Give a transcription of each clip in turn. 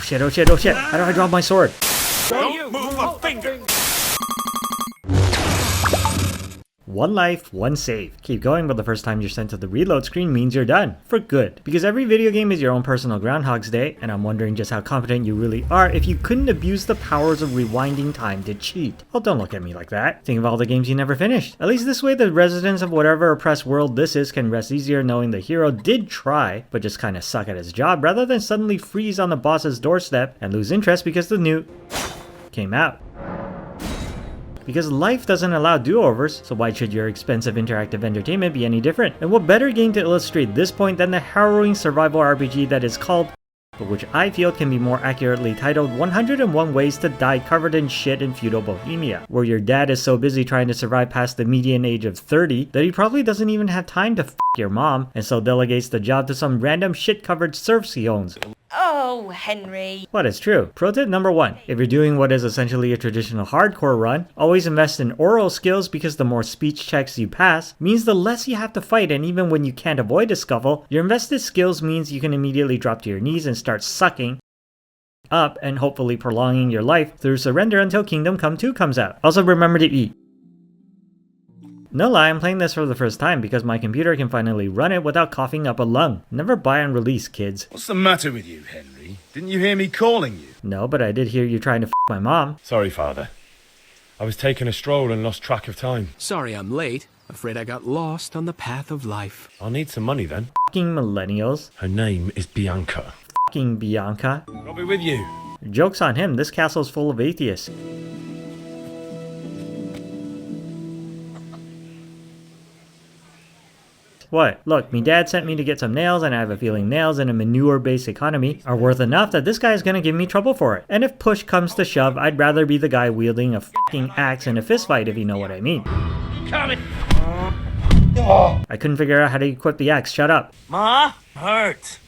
shit, oh shit, oh shit. How do I drop my sword? Don't move a finger! One life, one save. Keep going, but the first time you're sent to the reload screen means you're done. For good. Because every video game is your own personal Groundhog's Day, and I'm wondering just how competent you really are if you couldn't abuse the powers of rewinding time to cheat. Well, don't look at me like that. Think of all the games you never finished. At least this way the residents of whatever oppressed world this is can rest easier knowing the hero did try, but just kinda suck at his job rather than suddenly freeze on the boss's doorstep and lose interest because the new came out. Because life doesn't allow do-overs, so why should your expensive interactive entertainment be any different? And what better game to illustrate this point than the harrowing survival RPG that is called, but which I feel can be more accurately titled 101 Ways to Die Covered in Shit in Feudal Bohemia, where your dad is so busy trying to survive past the median age of 30 that he probably doesn't even have time to f*** your mom, and so delegates the job to some random shit-covered serfs he owns. Oh, Henry. What is true. Pro tip number 1. If you're doing what is essentially a traditional hardcore run, always invest in oral skills because the more speech checks you pass means the less you have to fight, and even when you can't avoid a scuffle, your invested skills means you can immediately drop to your knees and start sucking up and hopefully prolonging your life through surrender until Kingdom Come 2 comes out. Also remember to eat. No lie, I'm playing this for the first time because my computer can finally run it without coughing up a lung. Never buy on release, kids. What's the matter with you, Henry? Didn't you hear me calling you? No, but I did hear you trying to f*** my mom. Sorry, Father. I was taking a stroll and lost track of time. Sorry I'm late. Afraid I got lost on the path of life. I'll need some money then. F***ing millennials. Her name is Bianca. F***ing Bianca. I'll be with you. Joke's on him, this castle's full of atheists. What? Look, me dad sent me to get some nails, and I have a feeling nails in a manure-based economy are worth enough that this guy's gonna give me trouble for it. And if push comes to shove, I'd rather be the guy wielding a f***ing axe in a fistfight, if you know what I mean. Coming! I couldn't figure out how to equip the axe, shut up. Ma? Hurt.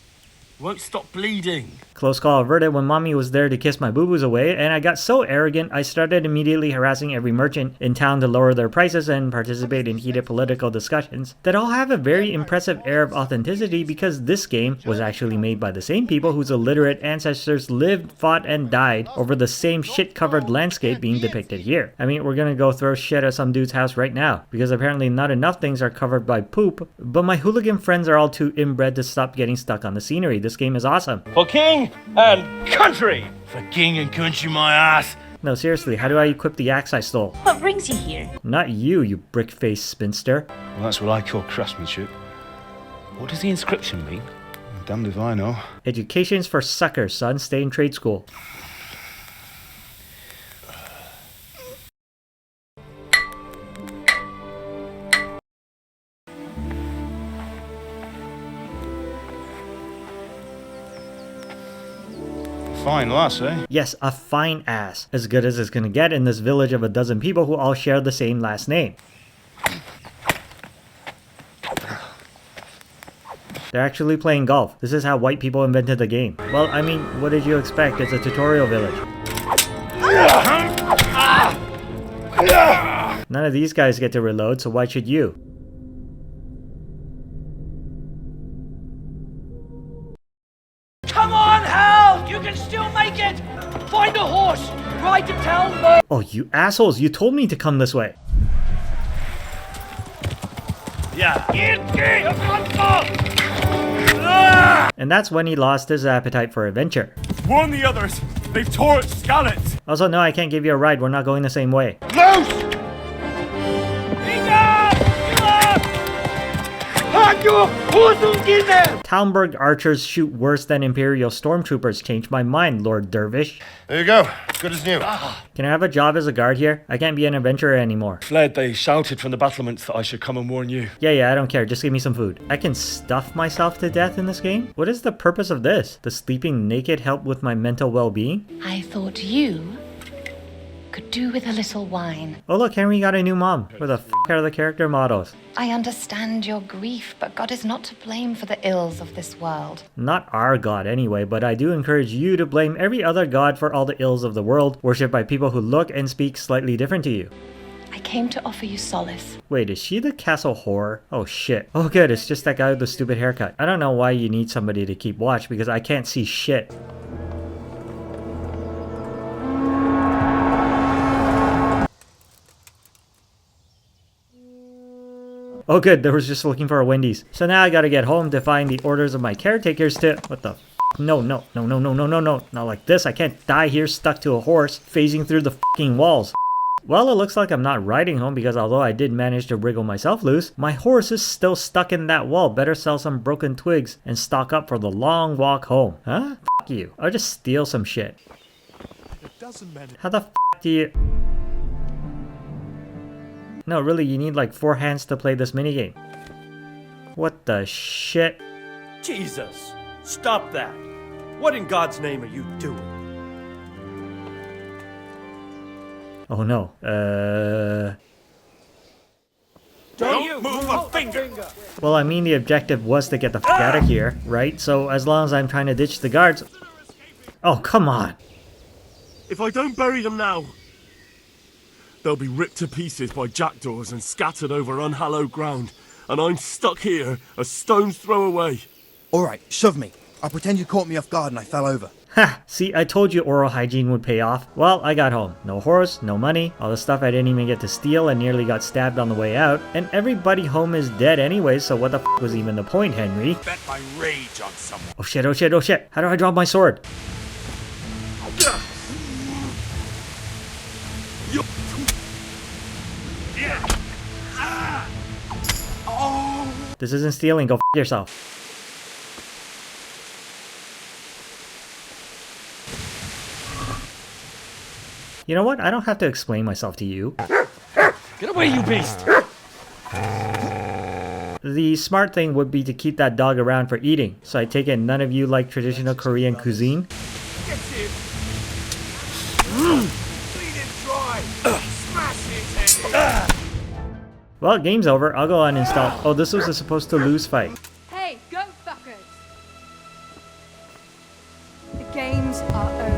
Won't stop bleeding. Close call averted when mommy was there to kiss my boo-boos away, and I got so arrogant I started immediately harassing every merchant in town to lower their prices and participate in heated political discussions that all have a very impressive air of authenticity because this game was actually made by the same people whose illiterate ancestors lived, fought, and died over the same shit-covered landscape being depicted here. I mean, we're gonna go throw shit at some dude's house right now, because apparently not enough things are covered by poop, but my hooligan friends are all too inbred to stop getting stuck on the scenery. This game is awesome. For king and country! For king and country, my ass! No, seriously, how do I equip the axe I stole? What brings you here? Not you, you brick-faced spinster. Well, that's what I call craftsmanship. What does the inscription mean? Damned if I know. Education's for suckers, son. Stay in trade school. Fine lass, eh? Yes, a fine ass. As good as it's gonna get in this village of a dozen people who all share the same last name. They're actually playing golf. This is how white people invented the game. Well, I mean, what did you expect? It's a tutorial village. None of these guys get to reload, so why should you? Come on, Hal! You can still make it! Find a horse! Ride to town, Oh, you assholes, you told me to come this way. Yeah. And that's when he lost his appetite for adventure. Warn the others! They've tore its scallops! Also, no, I can't give you a ride. We're not going the same way. Loose! Talmberg archers shoot worse than Imperial stormtroopers. Changed my mind, Lord Dervish. There you go. Good as new. Can I have a job as a guard here? I can't be an adventurer anymore. Fled, they shouted from the battlements that I should come and warn you. Yeah, I don't care. Just give me some food. I can stuff myself to death in this game? What is the purpose of this? Does sleeping naked help with my mental well-being? I thought you could do with a little wine. Oh look, Henry got a new mom. Where the f*** are the character models? I understand your grief, but God is not to blame for the ills of this world. Not our god anyway, but I do encourage you to blame every other god for all the ills of the world, worshipped by people who look and speak slightly different to you. I came to offer you solace. Wait, is she the castle whore? Oh shit. Oh good, it's just that guy with the stupid haircut. I don't know why you need somebody to keep watch because I can't see shit. Oh good, they was just looking for a Wendy's. So now I gotta get home to find the orders of my caretakers to... What the f? No, no, no, no, no, no, no, no. Not like this. I can't die here stuck to a horse, phasing through the f***ing walls. Well, it looks like I'm not riding home because although I did manage to wriggle myself loose, my horse is still stuck in that wall. Better sell some broken twigs and stock up for the long walk home. Huh? F*** you. I'll just steal some shit. How the f*** do you... No, really, you need like 4 hands to play this minigame. What the shit? Jesus! Stop that! What in God's name are you doing? Oh no. Don't move a finger! Well, I mean the objective was to get the f*** out of here, right? So as long as I'm trying to ditch the guards... Oh, come on! If I don't bury them now, they'll be ripped to pieces by jackdaws and scattered over unhallowed ground, and I'm stuck here, a stone's throw away. Alright, shove me. I'll pretend you caught me off guard and I fell over. Ha! See, I told you oral hygiene would pay off. Well, I got home. No horse, no money, all the stuff I didn't even get to steal and nearly got stabbed on the way out, and everybody home is dead anyway, so what the f*** was even the point, Henry? Bet my rage on someone. Oh shit, oh shit, oh shit! How do I drop my sword? This isn't stealing, go f*** yourself. You know what? I don't have to explain myself to you. Get away, you beast! The smart thing would be to keep that dog around for eating. So I take it none of you like traditional Korean cuisine? Get him! Bleed him dry! Smash his head! Well, game's over. I'll go uninstall. Oh, this was a supposed to lose fight. Hey, go fuckers! The games are over.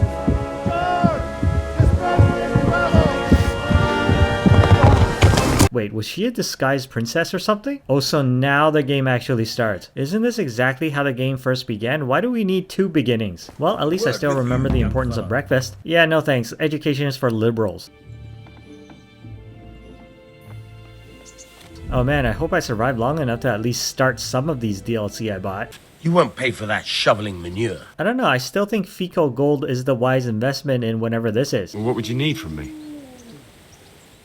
Wait, was she a disguised princess or something? Oh, so now the game actually starts. Isn't this exactly how the game first began? Why do we need 2 beginnings? Well, at least I still remember the importance of breakfast. Yeah, no thanks. Education is for liberals. Oh man, I hope I survived long enough to at least start some of these DLC I bought. You won't pay for that shoveling manure. I don't know, I still think fecal gold is the wise investment in whenever this is. Well, what would you need from me?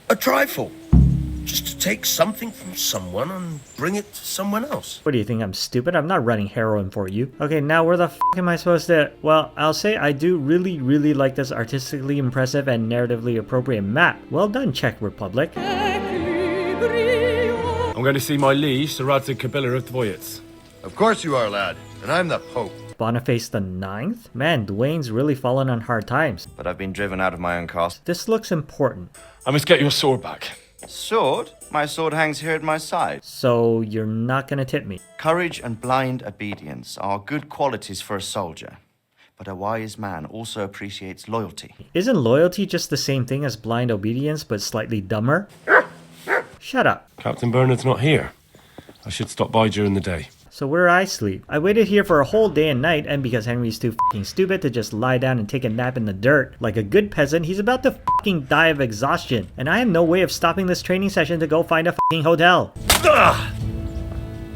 A trifle. Just to take something from someone and bring it to someone else. What do you think, I'm stupid? I'm not running heroin for you. Okay, now where the f*** am I supposed to... Well, I'll say I do really like this artistically impressive and narratively appropriate map. Well done, Czech Republic. I'm going to see my liege, Sir Radzig Kabila of Dvoyets. Of course you are, lad. And I'm the Pope. Boniface the 9th? Man, Dwayne's really fallen on hard times. But I've been driven out of my own castle. This looks important. I must get your sword back. Sword? My sword hangs here at my side. So you're not gonna tip me? Courage and blind obedience are good qualities for a soldier. But a wise man also appreciates loyalty. Isn't loyalty just the same thing as blind obedience, but slightly dumber? Shut up. Captain Bernard's not here. I should stop by during the day. So where I sleep? I waited here for a whole day and night, and because Henry's too f***ing stupid to just lie down and take a nap in the dirt, like a good peasant, he's about to f***ing die of exhaustion. And I have no way of stopping this training session to go find a f***ing hotel. Ugh!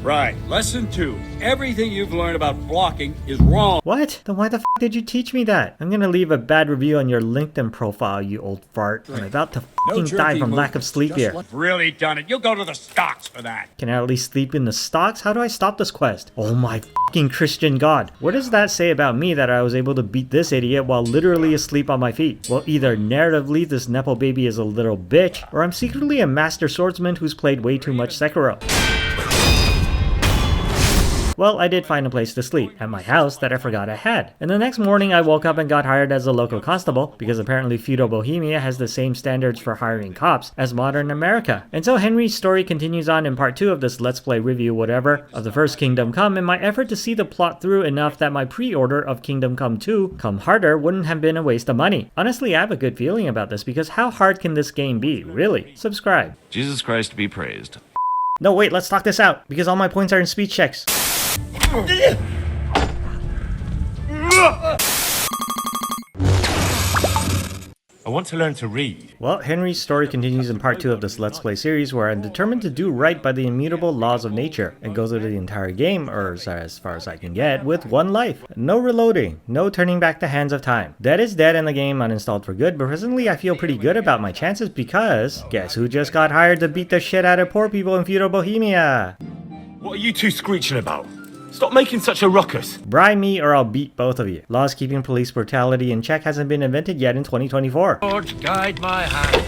Right, lesson 2. Everything you've learned about blocking is wrong. What? Then why the f*** did you teach me that? I'm gonna leave a bad review on your LinkedIn profile, you old fart. I'm about to f***ing die from lack of sleep here. Really done it. You'll go to the stocks for that. Can I at least sleep in the stocks? How do I stop this quest? Oh my f***ing Christian God. What does that say about me that I was able to beat this idiot while literally asleep on my feet? Well, either narratively this Nepo baby is a little bitch, or I'm secretly a master swordsman who's played way too much Sekiro. Well, I did find a place to sleep, at my house that I forgot I had. And the next morning I woke up and got hired as a local constable, because apparently feudal Bohemia has the same standards for hiring cops as modern America. And so Henry's story continues on in part 2 of this Let's Play review whatever of the first Kingdom Come, in my effort to see the plot through enough that my pre-order of Kingdom Come 2, Come Harder, wouldn't have been a waste of money. Honestly, I have a good feeling about this, because how hard can this game be, really? Subscribe. Jesus Christ be praised. No, wait, let's talk this out, because all my points are in speech checks. I want to learn to read. Well, Henry's story continues in part 2 of this Let's Play series where I'm determined to do right by the immutable laws of nature and go through the entire game, or as far as I can get, with one life. No reloading, no turning back the hands of time. Dead is dead in the game, uninstalled for good, but presently I feel pretty good about my chances because guess who just got hired to beat the shit out of poor people in feudal Bohemia? What are you two screeching about? Stop making such a ruckus. Bribe me or I'll beat both of you. Laws keeping police brutality in check hasn't been invented yet in 2024. Lord, guide my hand.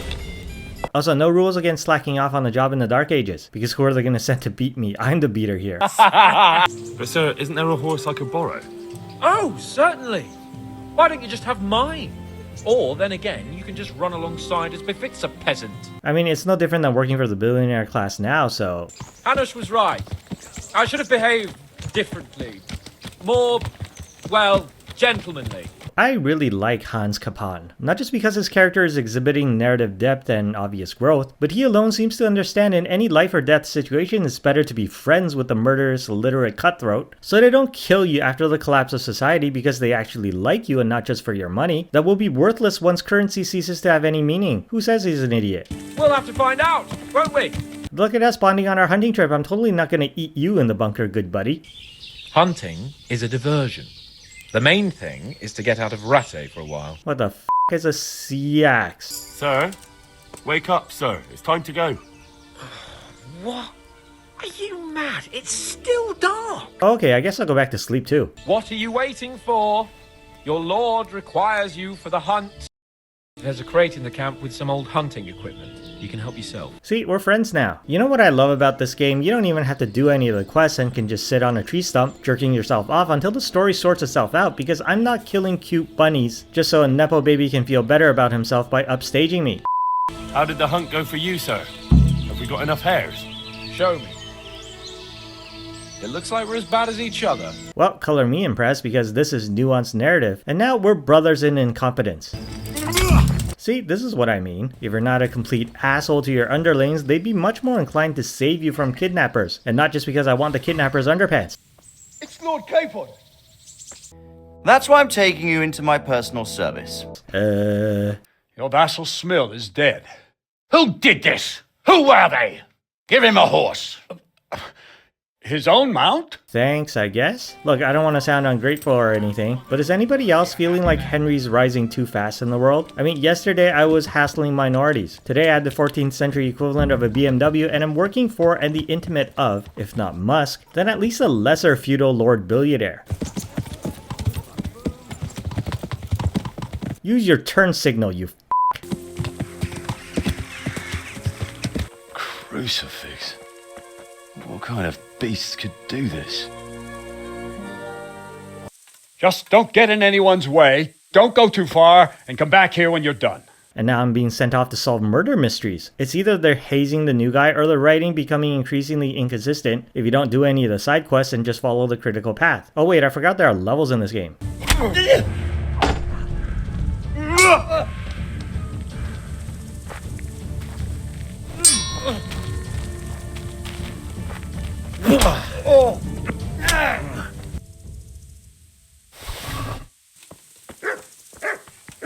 Also, no rules against slacking off on the job in the Dark Ages, because who are they going to send to beat me? I'm the beater here. But sir, isn't there a horse I could borrow? Oh, certainly. Why don't you just have mine? Or, then again, you can just run alongside as befits a peasant. I mean, it's no different than working for the billionaire class now, so... Hanush was right. I should have behaved differently. More, well, gentlemanly. I really like Hans Kapan, not just because his character is exhibiting narrative depth and obvious growth, but he alone seems to understand in any life or death situation it's better to be friends with the murderous, illiterate cutthroat, so they don't kill you after the collapse of society because they actually like you and not just for your money, that will be worthless once currency ceases to have any meaning. Who says he's an idiot? We'll have to find out, won't we? Look at us bonding on our hunting trip. I'm totally not gonna eat you in the bunker, good buddy. Hunting is a diversion. The main thing is to get out of Rattay for a while. What the f*** is a sea axe? Sir? Wake up, sir. It's time to go. What? Are you mad? It's still dark. Okay, I guess I'll go back to sleep too. What are you waiting for? Your lord requires you for the hunt. There's a crate in the camp with some old hunting equipment. You can help yourself. See, we're friends now. You know what I love about this game? You don't even have to do any of the quests and can just sit on a tree stump, jerking yourself off until the story sorts itself out, because I'm not killing cute bunnies just so a Nepo baby can feel better about himself by upstaging me. How did the hunt go for you, sir? Have we got enough hares? Show me. It looks like we're as bad as each other. Well, color me impressed because this is nuanced narrative, and now we're brothers in incompetence. See, this is what I mean. If you're not a complete asshole to your underlings, they'd be much more inclined to save you from kidnappers, and not just because I want the kidnappers' underpants. It's Lord Capon. That's why I'm taking you into my personal service. Your vassal Smill is dead. Who did this? Who were they? Give him a horse. His own mount? Thanks, I guess. Look, I don't want to sound ungrateful or anything, but is anybody else feeling like Henry's rising too fast in the world? I mean, yesterday I was hassling minorities. Today I had the 14th century equivalent of a BMW, and I'm working for and the intimate of, if not Musk, then at least a lesser feudal lord billionaire. Use your turn signal, you Crucifix? What kind of beast could do this? Just don't get in anyone's way, don't go too far, and come back here when you're done. And now I'm being sent off to solve murder mysteries. It's either they're hazing the new guy or the writing becoming increasingly inconsistent if you don't do any of the side quests and just follow the critical path. Oh wait, I forgot there are levels in this game.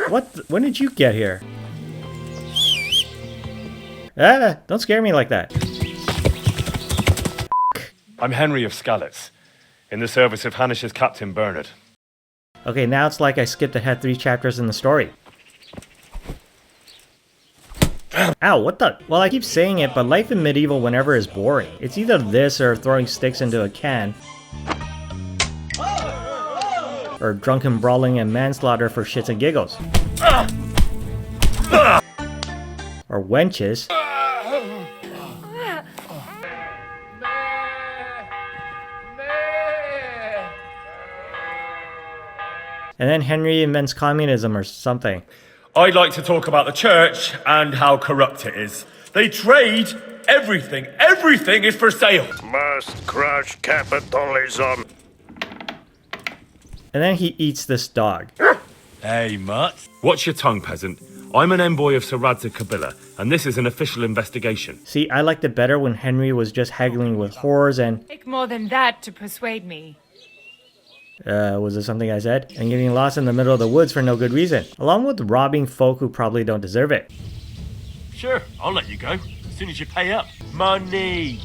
What? When did you get here? Ah, don't scare me like that. I'm Henry of Skalitz, in the service of Hanish's Captain Bernard. Okay, now it's like I skipped ahead 3 chapters in the story. Ow, what the? Well, I keep saying it, but life in medieval whenever is boring. It's either this or throwing sticks into a can. Or drunken brawling and manslaughter for shits and giggles. Or wenches. And then Henry invents communism or something. I'd like to talk about the church and how corrupt it is. They trade everything. Everything is for sale. Must crush capitalism. And then he eats this dog. Hey, mutt. Watch your tongue, peasant. I'm an envoy of Sir Radzig Kabila, and this is an official investigation. See, I liked it better when Henry was just haggling with whores and... Take more than that to persuade me. Was it something I said? And getting lost in the middle of the woods for no good reason, along with robbing folk who probably don't deserve it. Sure, I'll let you go. As soon as you pay up. Money!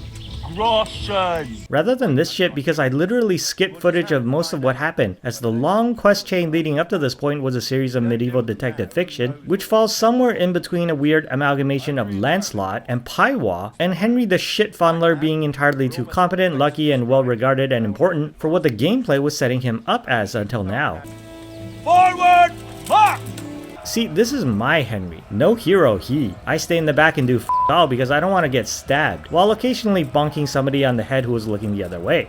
Groschen! Rather than this shit, because I literally skipped footage of most of what happened, as the long quest chain leading up to this point was a series of medieval detective fiction, which falls somewhere in between a weird amalgamation of Lancelot and Paiwa, and Henry the shit fondler being entirely too competent, lucky, and well regarded and important for what the gameplay was setting him up as until now. Forward! March! See, this is my Henry. No hero he. I stay in the back and do f all because I don't want to get stabbed, while occasionally bonking somebody on the head who was looking the other way.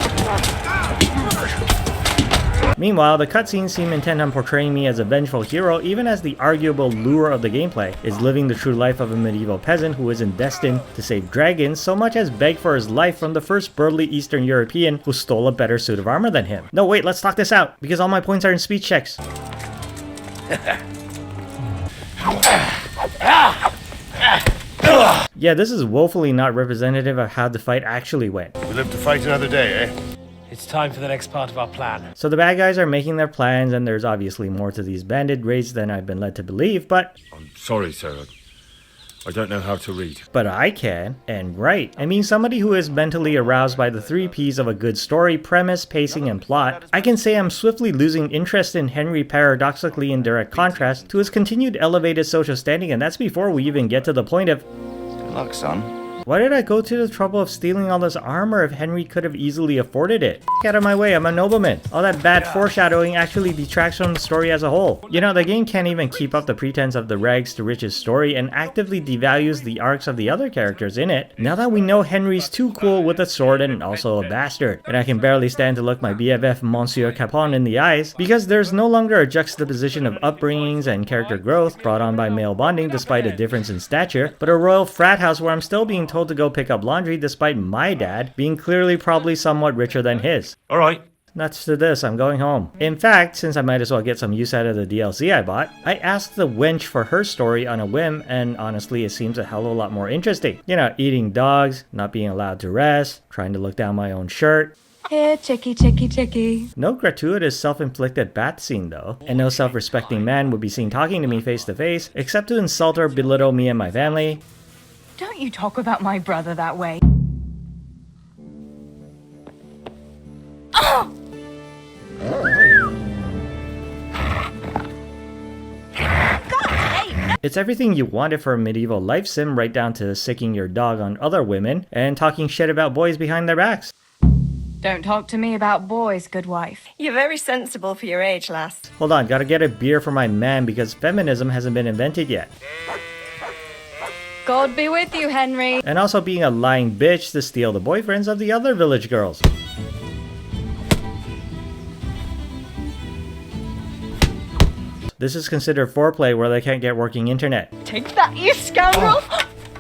Meanwhile, the cutscenes seem intent on portraying me as a vengeful hero, even as the arguable lure of the gameplay is living the true life of a medieval peasant who isn't destined to save dragons so much as beg for his life from the first burly Eastern European who stole a better suit of armor than him. No, wait, let's talk this out, because all my points are in speech checks. Yeah, this is woefully not representative of how the fight actually went. We live to fight another day, eh? It's time for the next part of our plan. So the bad guys are making their plans, and there's obviously more to these bandit raids than I've been led to believe, but... I'm sorry, sir. I don't know how to read. But I can, and write. I mean, somebody who is mentally aroused by the 3 Ps of a good story, premise, pacing, and plot. I can say I'm swiftly losing interest in Henry, paradoxically in direct contrast to his continued elevated social standing, and that's before we even get to the point of... Good luck, son. Why did I go to the trouble of stealing all this armor if Henry could have easily afforded it? Get out of my way, I'm a nobleman. All that bad foreshadowing actually detracts from the story as a whole. You know, the game can't even keep up the pretense of the rags to riches story and actively devalues the arcs of the other characters in it. Now that we know Henry's too cool with a sword and also a bastard, and I can barely stand to look my BFF Monsieur Capon in the eyes, because there's no longer a juxtaposition of upbringings and character growth brought on by male bonding despite a difference in stature, but a royal frat house where I'm still being told to go pick up laundry despite my dad being clearly probably somewhat richer than his. Alright. Nuts to this, I'm going home. In fact, since I might as well get some use out of the DLC I bought, I asked the wench for her story on a whim, and honestly it seems a hell of a lot more interesting. You know, eating dogs, not being allowed to rest, trying to look down my own shirt. Here, chickie, chickie, chickie. No gratuitous self-inflicted bath scene though, and no self-respecting man would be seen talking to me face to face, except to insult or belittle me and my family. Don't you talk about my brother that way. Oh! It's everything you wanted for a medieval life sim, right down to sicking your dog on other women and talking shit about boys behind their backs. Don't talk to me about boys, good wife. You're very sensible for your age, lass. Hold on, gotta get a beer for my man because feminism hasn't been invented yet. God be with you, Henry. And also being a lying bitch to steal the boyfriends of the other village girls. This is considered foreplay where they can't get working internet. Take that, you scoundrel!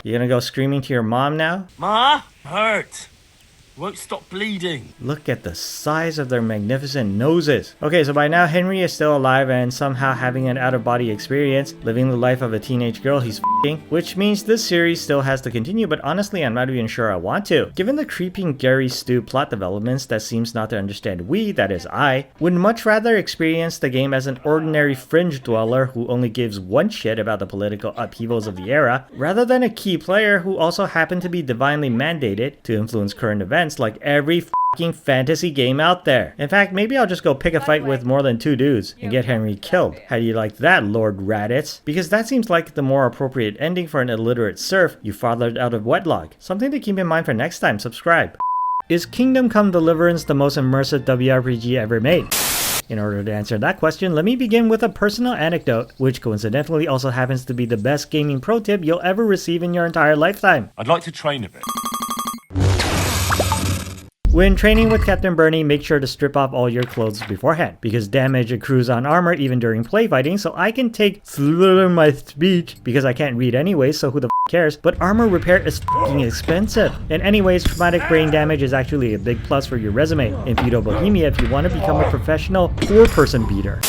You gonna go screaming to your mom now? Ma? Hurt. Won't stop bleeding. Look at the size of their magnificent noses. Okay, so by now Henry is still alive and somehow having an out-of-body experience, living the life of a teenage girl he's f***ing, which means this series still has to continue, but honestly I'm not even sure I want to. Given the creeping Gary Stu plot developments that seems not to understand we, that is I, would much rather experience the game as an ordinary fringe dweller who only gives one shit about the political upheavals of the era, rather than a key player who also happened to be divinely mandated to influence current events like every f***ing fantasy game out there. In fact, maybe I'll just go pick a fight with more than 2 dudes and get Henry killed. How do you like that, Lord Raditz? Because that seems like the more appropriate ending for an illiterate serf you fathered out of wedlock. Something to keep in mind for next time. Subscribe. Is Kingdom Come Deliverance the most immersive WRPG ever made? In order to answer that question, let me begin with a personal anecdote, which coincidentally also happens to be the best gaming pro tip you'll ever receive in your entire lifetime. I'd like to train a bit. When training with Captain Bernie, make sure to strip off all your clothes beforehand, because damage accrues on armor even during play fighting, so I can take slur my speech, because I can't read anyway, so who the f cares, but armor repair is f***ing expensive. And anyways, traumatic brain damage is actually a big plus for your resume in feudal Bohemia if you want to become a professional poor person beater.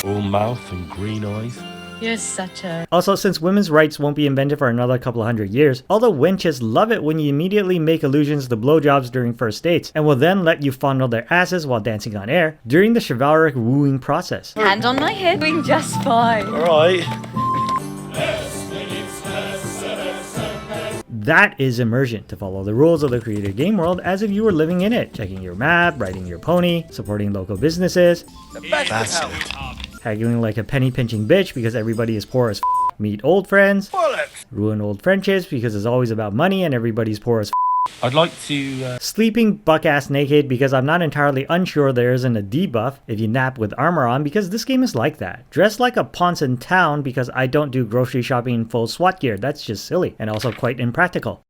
All mouth and green eyes. You're such a... Also, since women's rights won't be invented for another couple of hundred years, all the wenches love it when you immediately make allusions to blowjobs during first dates, and will then let you fondle their asses while dancing on air during the chivalric wooing process. Hand on my hip, doing just fine. Alright. That is immersion, to follow the rules of the created game world as if you were living in it, checking your map, riding your pony, supporting local businesses, haggling like a penny pinching bitch because everybody is poor as f, meet old friends, ruin old friendships because it's always about money and everybody's poor as f. I'd like to... Sleeping buck-ass naked because I'm not entirely unsure there isn't a debuff if you nap with armor on because this game is like that. Dress like a ponce in town because I don't do grocery shopping in full SWAT gear, that's just silly and also quite impractical.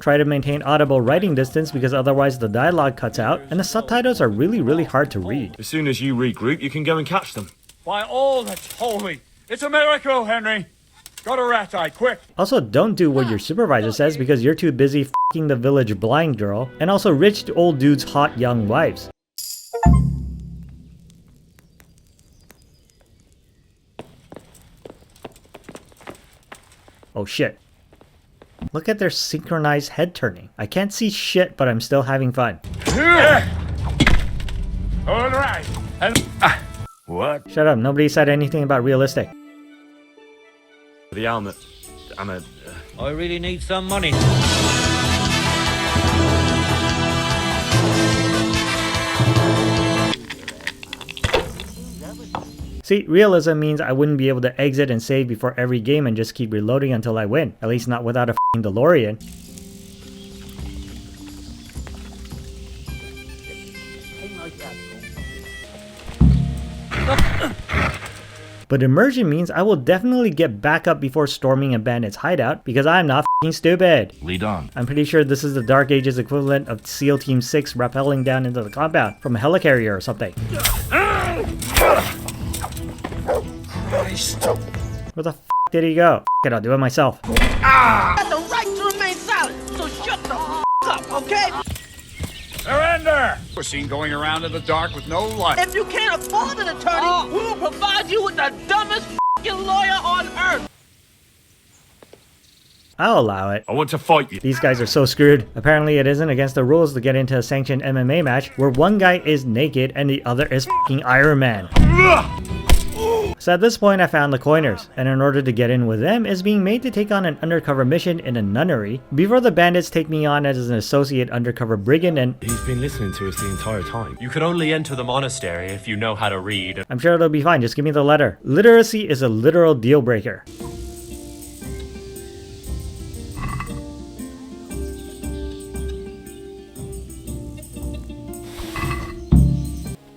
Try to maintain audible writing distance because otherwise the dialogue cuts out and the subtitles are really hard to read. As soon as you regroup, you can go and catch them. By all that's holy, it's a miracle, Henry. Got a rat eye, quick. Also, don't do what your supervisor says because you're too busy f***ing the village blind girl and also rich old dudes' hot young wives. Oh shit. Look at their synchronized head turning. I can't see shit, but I'm still having fun. All right. And what? Shut up, nobody said anything about realistic. The helmet. Damn it. I really need some money. See, realism means I wouldn't be able to exit and save before every game and just keep reloading until I win. At least not without a f***ing DeLorean. But immersion means I will definitely get back up before storming a bandit's hideout because I'm not f***ing stupid. Lead on. I'm pretty sure this is the Dark Ages equivalent of SEAL Team 6 rappelling down into the compound from a helicarrier or something. Where the f*** did he go? F*** it, I'll do it myself. Got the right to remain silent, so shut the f*** up, okay? Surrender! We're seen going around in the dark with no light. If you can't afford an attorney, we will provide you with the dumbest f***ing lawyer on earth. I'll allow it. I want to fight you. These guys are so screwed. Apparently it isn't against the rules to get into a sanctioned MMA match where one guy is naked and the other is f***ing Iron Man. So at this point I found the coiners, and in order to get in with them is being made to take on an undercover mission in a nunnery before the bandits take me on as an associate undercover brigand and He's been listening to us the entire time. You can only enter the monastery if you know how to read. I'm sure it'll be fine, just give me the letter. Literacy is a literal deal breaker.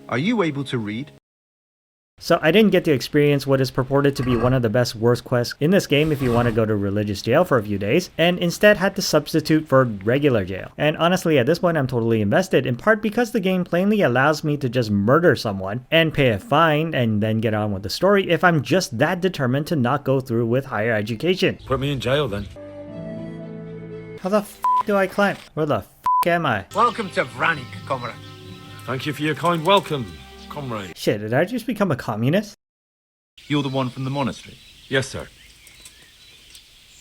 Are you able to read? So I didn't get to experience what is purported to be one of the best worst quests in this game if you want to go to religious jail for a few days, and instead had to substitute for regular jail. And honestly at this point I'm totally invested, in part because the game plainly allows me to just murder someone and pay a fine and then get on with the story if I'm just that determined to not go through with higher education. Put me in jail then. How the f*** do I climb? Where the f*** am I? Welcome to Vranik, comrade. Thank you for your kind welcome, comrade. Shit, did I just become a communist? You're the one from the monastery? Yes, sir.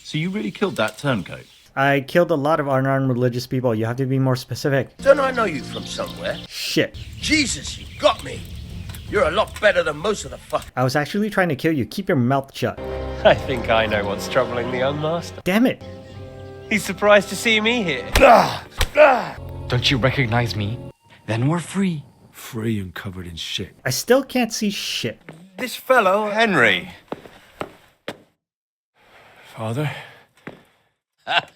So you really killed that turncoat? I killed a lot of unarmed religious people. You have to be more specific. Don't I know you from somewhere? Shit. Jesus, you got me. You're a lot better than most of the fuck. I was actually trying to kill you. Keep your mouth shut. I think I know what's troubling the young master. Damn it. He's surprised to see me here. Don't you recognize me? Then we're free. Free and covered in shit. I still can't see shit. This fellow, Henry. Father?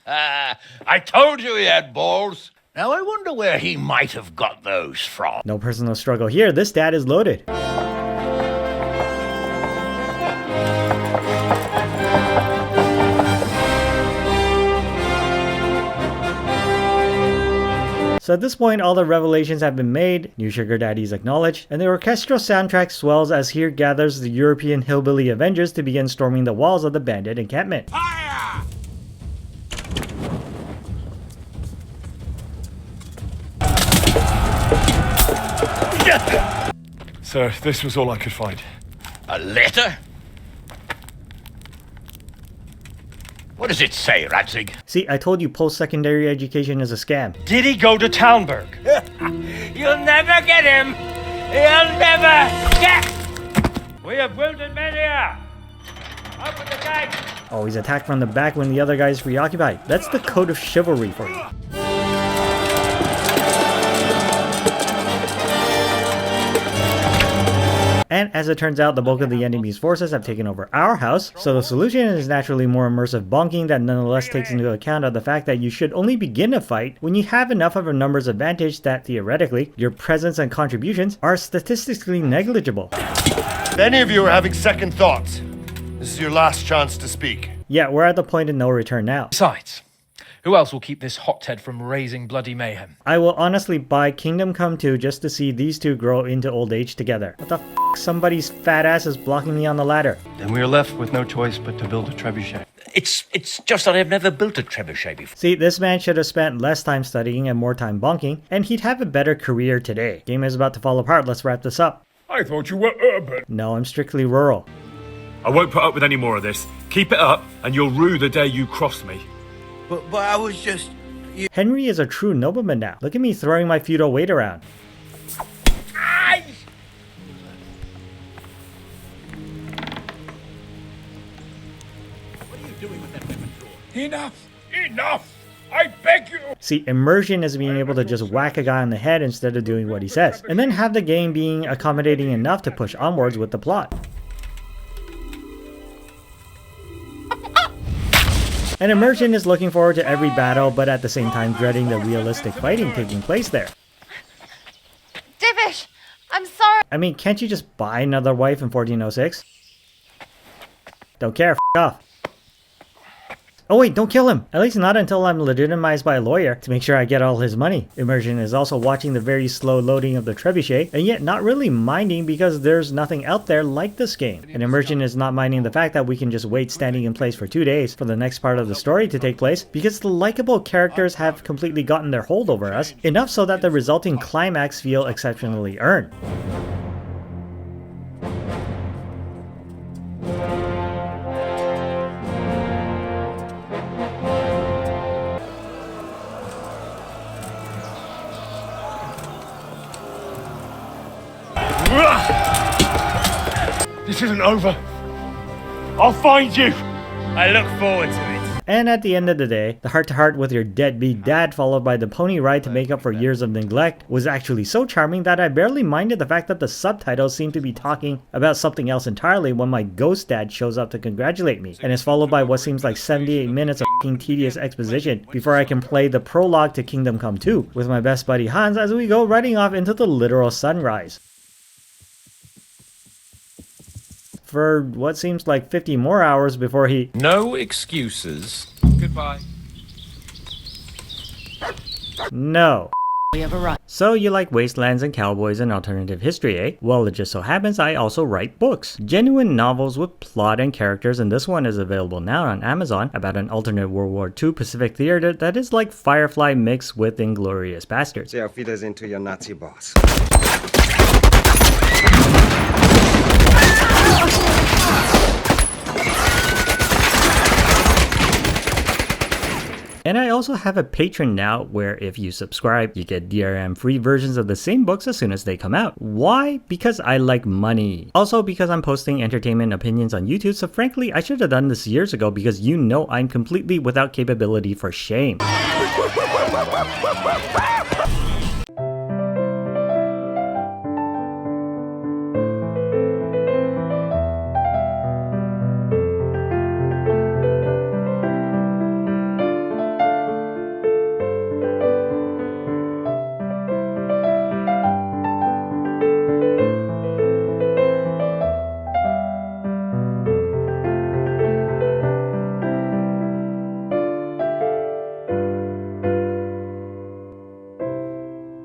I told you he had balls. Now I wonder where he might have got those from. No personal struggle here. This dad is loaded. So at this point, all the revelations have been made, new sugar daddies acknowledged, and the orchestral soundtrack swells as here gathers the European hillbilly Avengers to begin storming the walls of the bandit encampment. Fire! Sir, this was all I could find. A letter? What does it say, Radzig? See, I told you post-secondary education is a scam. Did he go to Townburg? You'll never get him! You'll never get... We have wounded men here! Up with the tank! Oh, he's attacked from the back when the other guy is preoccupied. That's the code of chivalry for you. And as it turns out, the bulk of the enemy's forces have taken over our house, so the solution is naturally more immersive bonking that nonetheless takes into account of the fact that you should only begin a fight when you have enough of a numbers advantage that theoretically, your presence and contributions are statistically negligible. If any of you are having second thoughts, this is your last chance to speak. Yeah, we're at the point of no return now. Besides, who else will keep this hothead from raising bloody mayhem? I will honestly buy Kingdom Come 2 just to see these two grow into old age together. What the f***? Somebody's fat ass is blocking me on the ladder. Then we are left with no choice but to build a trebuchet. It's just that I've never built a trebuchet before. See, this man should have spent less time studying and more time bonking, and he'd have a better career today. Game is about to fall apart, let's wrap this up. I thought you were urban. No, I'm strictly rural. I won't put up with any more of this. Keep it up, and you'll rue the day you cross me. But I was just... Henry is a true nobleman now. Look at me throwing my feudal weight around. What are you doing with that weapon drawer? Enough! Enough! I beg you! See, immersion is being able to just whack a guy on the head instead of doing what he says, and then have the game being accommodating enough to push onwards with the plot. And immersion is looking forward to every battle, but at the same time dreading the realistic fighting taking place there. Divish, I'm sorry. I mean, can't you just buy another wife in 1406? Don't care, f*** off. Oh wait, don't kill him! At least not until I'm legitimized by a lawyer to make sure I get all his money. Immersion is also watching the very slow loading of the trebuchet, and yet not really minding because there's nothing out there like this game. And Immersion is not minding the fact that we can just wait standing in place for 2 days for the next part of the story to take place, because the likable characters have completely gotten their hold over us, enough so that the resulting climax feel exceptionally earned. This isn't over. I'll find you. I look forward to it. And at the end of the day, the heart-to-heart with your deadbeat dad followed by the pony ride to make up for years of neglect was actually so charming that I barely minded the fact that the subtitles seem to be talking about something else entirely when my ghost dad shows up to congratulate me, and is followed by what seems like 78 minutes of f***ing tedious exposition before I can play the prologue to Kingdom Come 2 with my best buddy Hans as we go riding off into the literal sunrise. For what seems like 50 more hours before he... No excuses. Goodbye. No. We have arrived. So you like wastelands and cowboys and alternative history, eh? Well, it just so happens I also write books. Genuine novels with plot and characters, and this one is available now on Amazon about an alternate World War II Pacific theater that is like Firefly mixed with Inglourious Basterds. Say auf Wiedersehen to your Nazi boss. And I also have a Patreon now where if you subscribe, you get DRM free versions of the same books as soon as they come out. Why? Because I like money. Also because I'm posting entertainment opinions on YouTube, so frankly I should have done this years ago because you know I'm completely without capability for shame.